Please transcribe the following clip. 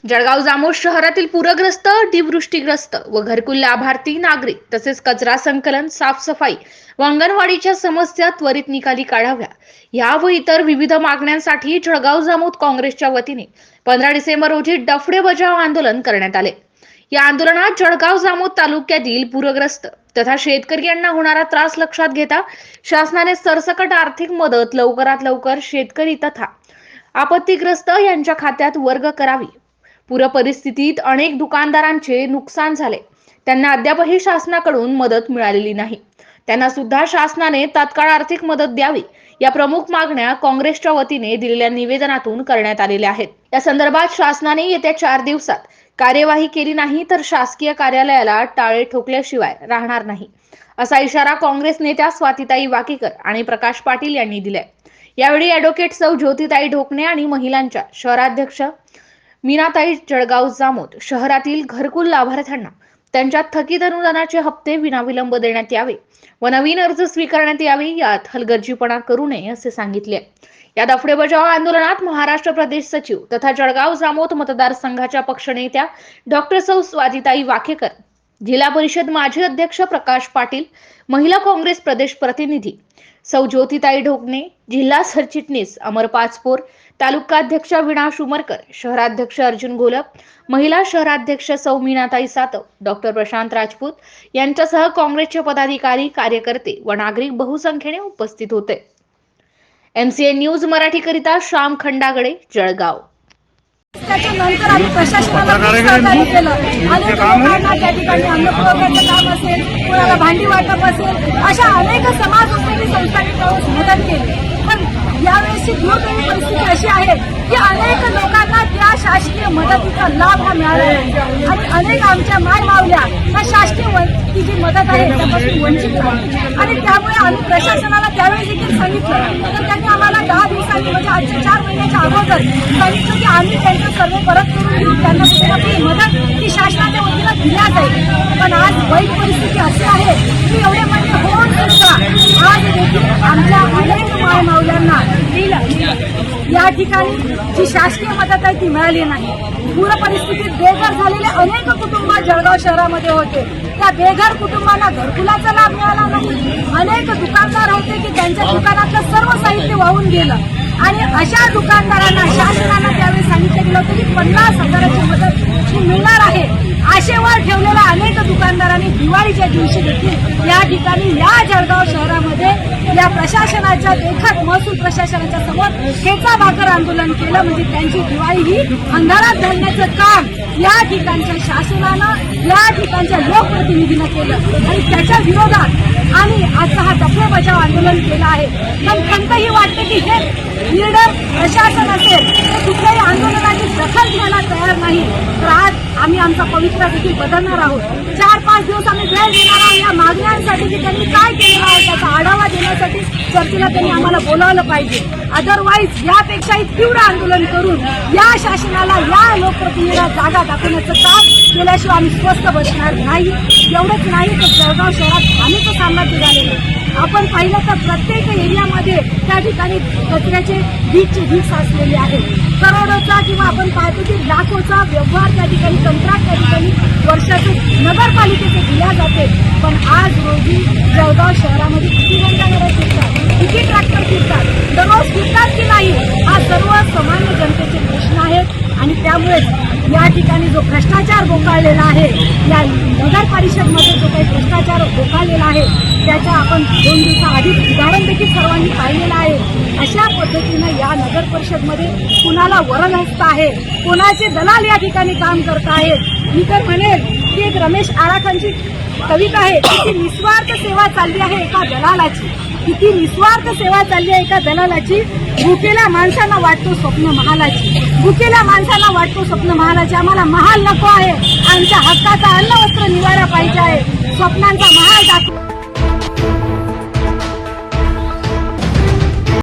जळगाव जामोद शहरातील पूरग्रस्त, अतिवृष्टीग्रस्त व घरकुल लाभार्थी नागरिक तसेच कचरा संकलन, साफसफाई व अंगणवाडीच्या समस्या त्वरित निकाली काढाव्या या व इतर विविध मागण्यांसाठी जळगाव जामोद काँग्रेसच्या वतीने 15 डिसेंबर रोजी डफडे बजाव आंदोलन करण्यात आले। या आंदोलनात जळगाव जामोद तालुक्यातील पूरग्रस्त तथा शेतकरी यांना होणारा त्रास लक्षात घेता शासनाने सरसकट आर्थिक मदत लवकरात लवकर शेतकरी तथा आपत्तीग्रस्त यांच्या खात्यात वर्ग करावी। पूर परिस्थितीत अनेक दुकानदारांचे नुकसान झाले, त्यांना अद्यापही शासनाकडून मदत मिळालेली नाही। त्यांना सुद्धा शासनाने तात्काळ आर्थिक मदत द्यावी या प्रमुख मागण्या काँग्रेसच्या वतीने दिलेल्या निवेदनातून करण्यात आलेल्या आहेत। या संदर्भात शासनाने येत्या 4 दिवसात कार्यवाही केली नाही तर शासकीय कार्यालयाला टाळे ठोकल्याशिवाय राहणार नाही, असा इशारा काँग्रेस नेत्या स्वातीताई वाकेकर आणि प्रकाश पाटील यांनी दिलाय। यावेळी ॲडव्होकेट सौ ज्योतिताई ढोकणे आणि महिलांच्या शहराध्यक्ष मीनाताई जळगाव जामोद शहरातील घरकुल लाभार्थ्यांना त्यांच्या थकीत अनुदानाचे हप्ते विनाविलंब देण्यात यावे व नवीन अर्ज स्वीकारण्यात यावे, यात हलगर्जीपणा करू नये असे सांगितले। या दफडे बजाव आंदोलनात महाराष्ट्र प्रदेश सचिव तथा जळगाव जामोद मतदारसंघाच्या पक्षनेत्या डॉक्टर सौ स्वातीताई वाकेकर, जिल्हा परिषद माजी अध्यक्ष प्रकाश पाटील, महिला काँग्रेस प्रदेश प्रतिनिधी सौ ज्योतिताई ढोकणे, जिल्हा सरचिटणीस अमर पाचपोर, तालुकाध्यक्षा वीणा शुमरकर, शहराध्यक्ष अर्जुन घोलप, महिला शहराध्यक्ष सौ मीनाताई सातव, डॉक्टर प्रशांत राजपूत यांच्यासह काँग्रेसचे पदाधिकारी, कार्यकर्ते व नागरिक बहुसंख्येने उपस्थित होते। MCN न्यूज मराठी करिता श्याम खंडागडे, जळगाव। त्याच्यानंतर आम्ही प्रशासनाला सहकार्य केलं। अनेक लोकांना त्या ठिकाणी अन्न पुरवठ्याचं काम असेल, कोणाला भांडी वाटप असेल, अशा अनेक समाजोपयोगी संस्थांनी मदत केली। पण यावेळेसची दुर्दैवी परिस्थिती अशी आहे की अनेक लोकांना त्या शासकीय मदतीचा लाभ हा मिळाला नाही आणि अनेक आमच्या माय मावल्या त्या शासकीय जी मदत आहे त्यापासून वंचित झाल्या आणि त्यामुळे आम्ही प्रशासनाला त्यावेळी देखील सांगितलं, तर त्यांनी आम्हाला 10 दिवसांनी म्हणजे आजच्या 4 महिन्याच्या अगोदर सांगितलं की आम्ही त्यांचा सर्वे परत करून घेऊ, त्यांना कुठे मदत ही शासनाच्या वतीनं दिल्या जाईल। पण आज वाईट परिस्थिती अशी आहे की एवढे महिने होऊन सुद्धा आज देखील आमच्या अनेक माय मावल्यांना या ठिकाणी जी शासकीय मदत आहे ती मिळाली नाही। पूर परिस्थितीत बेघर झालेले अनेक कुटुंब जळगाव शहरामध्ये होते, त्या बेघर कुटुंबांना घरकुलाचा लाभ मिळाला नाही। अनेक दुकानदार होते की त्यांच्या दुकानातलं सर्व साहित्य वाहून गेलं आणि अशा दुकानदारांना शासनानं त्यावेळी सांगितलं गेलं होतं की 50,000ची मदत ही मिळणार आहे। आशेवर ठेवलेल्या अनेक दुकानदारांनी दिवाळीच्या दिवशी देखील या ठिकाणी या जळगाव शहरामध्ये या प्रशासनाच्या देखत महसूल प्रशासनाच्या समोर खेचा भाकर आंदोलन केलं, म्हणजे त्यांची दिवाळी ही अंधारात घालण्याचं काम या ठिकाणच्या शासनानं या ठिकाणच्या लोकप्रतिनिधीनं केलं आणि त्याच्या विरोधात आम्ही आजचा हा डफडे बजाव आंदोलन केलं आहे। पण खंत ही वाटते की हे लीडर प्रशासन असेल ते कुठल्याही आंदोलनाची दखल घ्यायला तयार नाही, तर आज आम्ही आमचा पवित्रा देखील बदलणार आहोत। 4-5 दिवस आम्ही वेळ देणार आहोत या मागण्यांसाठी की त्यांनी काय केलेलं आहे त्याचा आढावा देण्यासाठी चर्चेला त्यांनी आम्हाला बोलावलं पाहिजे। अदरवाईज यापेक्षाही तीव्र आंदोलन करून या शासनाला या लोकप्रतिनिधीला जागा दाखवण्याचं काम केल्याशिवाय आम्ही स्वस्थ बसणार नाही। एवढंच नाही तर जळगाव शहरात घाणीचं साम्राज्य झालेलं आहे। आपण पाहिलं तर प्रत्येक एरियामध्ये त्या ठिकाणी कचऱ्याचे ढीग साचलेले आहे। करोडोचा किंवा आपण पाहतो की लाखोचा व्यवहार त्या ठिकाणी कंत्राट त्या ठिकाणी वर्षातून नगरपालिकेचे दिल्या जाते। पण आज रोजी जळगाव शहरामध्ये किती घंटागाड्या फिरतात, किती ट्रॅक्टर फिरतात, दररोज फिरतात की नाही, हा सर्व सामान्य जनतेचे प्रश्न आहेत। आणि त्यामुळे या ठिकाणी जो भ्रष्टाचार बोकाळलेला आहे, या नगर परिषदमध्ये जो काही भ्रष्टाचार बोकाळलेला आहे त्याच्या आपण 2 दिवसाआधीच उदाहरण देखील सर्वांनी पाहिलेलं आहे। अशा पद्धतीनं या नगर परिषदमध्ये कुणाला वरदहस्त आहे, कोणाचे दलाल या ठिकाणी काम करत आहेत। मी तर म्हणेल की एक रमेश आराखांची कविता आहे, किती निस्वार्थ सेवा चालली आहे एका दलालाची, किती निस्वार्थ सेवा चालली आहे एका दलालाची। भुकेल्या माणसांना वाटतो स्वप्न महालाची, भुकेल्या माणसांना वाटतो स्वप्न महालाची। आम्हाला महाल नको आहे, आमच्या हक्काचा अन्न वस्त्र निवारा पाहिजे आहे, स्वप्नांचा महाल दाखव।